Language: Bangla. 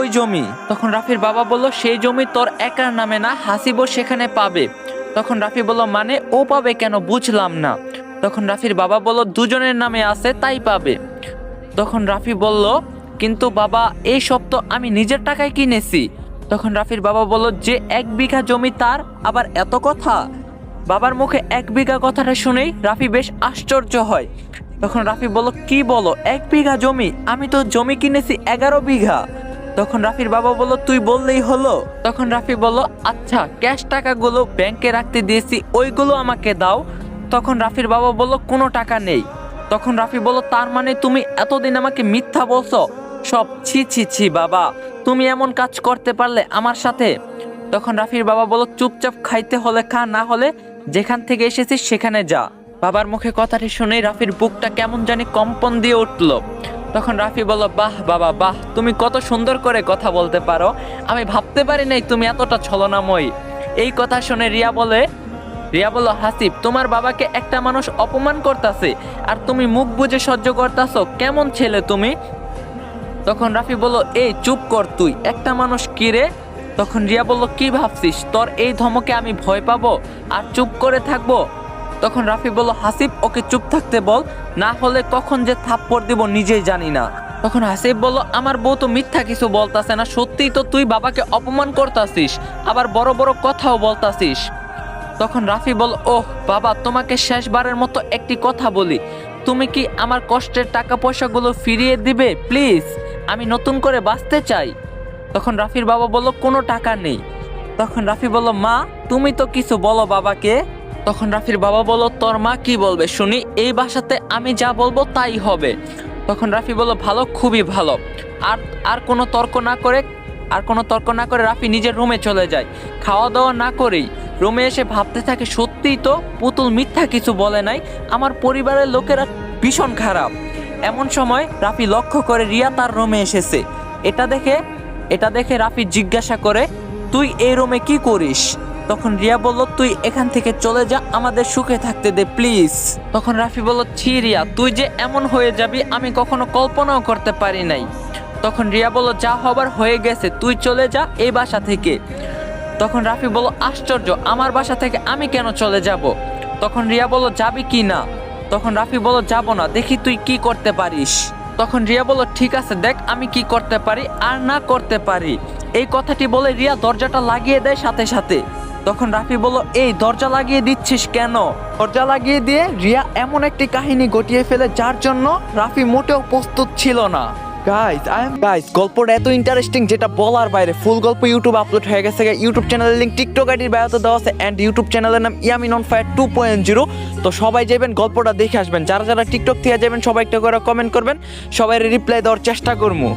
ওই জমি। তখন রাফির বাবা বলল সেই জমি তোর একার নামে না, হাসিবও সেখানে পাবে। তখন রাফি বলল মানে ও পাবে কেন, বুঝলাম না। তখন রাফির বাবা বলল দুজনের নামে আছে তাই পাবে। তখন রাফি বলল কিন্তু বাবা এই সব তো আমি নিজের টাকায় কিনেছি। তখন রাফির বাবা বলল যে 1 বিঘা জমি তার আবার এত কথা। বাবার মুখে 1 বিঘা কথাটা শুনেই রাফি বেশ আশ্চর্য হয়। তখন রাফি বলল কি বলো 1 বিঘা জমি, আমি তো জমি কিনেছি 11 বিঘা। তখন রাফির বাবা বলল তুই বললেই হলো। তখন রাফি বলল আচ্ছা ক্যাশ টাকাগুলো ব্যাংকে রাখতে দিয়েছি ওইগুলো আমাকে দাও। তখন রাফির বাবা বলল কোনো টাকা নেই। তখন রাফি বলল তার মানে তুমি এতদিন আমাকে মিথ্যা বলছো সব, ছি ছি ছি বাবা, তুমি এমন কাজ করতে পারলে আমার সাথে। তখন রাফির বাবা বলল চুপচাপ খাইতে হলে খা, না হলে যেখান থেকে এসেছিস সেখানে যা। বাবার মুখে কথাটি শুনেই রাফির বুকটা কেমন জানি কম্পন দিয়ে উঠল। তখন রাফি বলল বাহ বাবা বাহ, তুমি কত সুন্দর করে কথা বলতে পারো, আমি ভাবতে পারি নাই তুমি এতটা ছলনাময়ী। এই কথা শুনে রিয়া বলল হাসিব তোমার বাবাকে একটা মানুষ অপমান করতেছে আর তুমি মুখ বুজে সহ্য করতেছো, কেমন ছেলে তুমি। তখন রাফি বলল এই চুপ কর তুই, একটা মানুষ কি রে। তখন রিয়া বলল কি ভাবছিস তোর এই ধমকে আমি ভয় পাবো আর চুপ করে থাকবো। তখন রাফি বলল হাসিব ওকে চুপ থাকতে বল, না হলে কখন যে থাপ্পড় দিব নিজেই জানি না। তখন হাসিব বলল আমার বউ তো মিথ্যা কিছু বলতাছে না, সত্যিই তো তুই বাবাকে অপমান করতাছিস, আবার বড় বড় কথাও বলতাছিস। তখন রাফি বল ওহ বাবা তোমাকে শেষবারের মতো একটি কথা বলি, তুমি কি আমার কষ্টের টাকা পয়সাগুলো ফিরিয়ে দিবে প্লিজ, আমি নতুন করে বাঁচতে চাই। তখন রাফির বাবা বলল কোনো টাকা নেই। তখন রাফি বলল মা তুমি তো কিছু বলো বাবাকে। তখন রাফির বাবা বলল তোর মা কি বলবে শুনি, এই বাসাতে আমি যা বলবো তাই হবে। তখন রাফি বলল ভালো, খুবই ভালো। আর কোনো তর্ক না করে রাফি নিজের রুমে চলে যায়। খাওয়া দাওয়া না করেই রুমে এসে ভাবতে থাকে সত্যিই তো পুতুল মিথ্যা কিছু বলে নাই, আমার পরিবারের লোকেরা ভীষণ খারাপ। এমন সময় রাফি লক্ষ্য করে রিয়া তার রুমে এসেছে। এটা দেখে রাফি জিজ্ঞাসা করে তুই এই রুমে কি করিস। তখন রিয়া বলল তুই এখান থেকে চলে যা, আমাদের সুখে থাকতে দে প্লিজ। তখন রাফি বলল ছি রিয়া, তুই যে এমন হয়ে যাবি আমি কখনো কল্পনাও করতে পারি নাই। তখন রিয়া বলল যা হবার হয়ে গেছে, তুই চলে যা এই বাসা থেকে। তখন রাফি বলল আশ্চর্য, আমার বাসা থেকে আমি কেন চলে যাব। তখন রিয়া বলল যাবি কি না। তখন রাফি বলল যাব না, দেখি তুই কি করতে পারিস। তখন রিয়া বলল ঠিক আছে দেখ আমি কি করতে পারি আর না করতে পারি। এই কথাটি বলে রিয়া দরজাটা লাগিয়ে দেয় সাথে সাথে। তখন রাফি বলল এই দরজা লাগিয়ে দিচ্ছিস কেন। দরজা লাগিয়ে দিয়ে রিয়া এমন একটি কাহিনী ঘটিয়ে ফেলে যার জন্য রাফি মোটেও প্রস্তুত ছিল না। গাইস গল্পটা এত ইন্টারেস্টিং যেটা বলার বাইরে। ফুল গল্প ইউটিউব আপলোড হয়ে গেছে, ইউটিউব চ্যানেলের লিংক টিকটক আইডির বায়োতে দেওয়া আছে এন্ড ইউটিউব চ্যানেলের নাম ইয়ামিন অন ফায়ার 2.0। তো সবাই যাবেন গল্পটা দেখে আসবেন, যারা টিকটক থেকে যাবেন সবাই একটা করে কমেন্ট করবেন, সবাই রিপ্লাই দেওয়ার চেষ্টা করবো।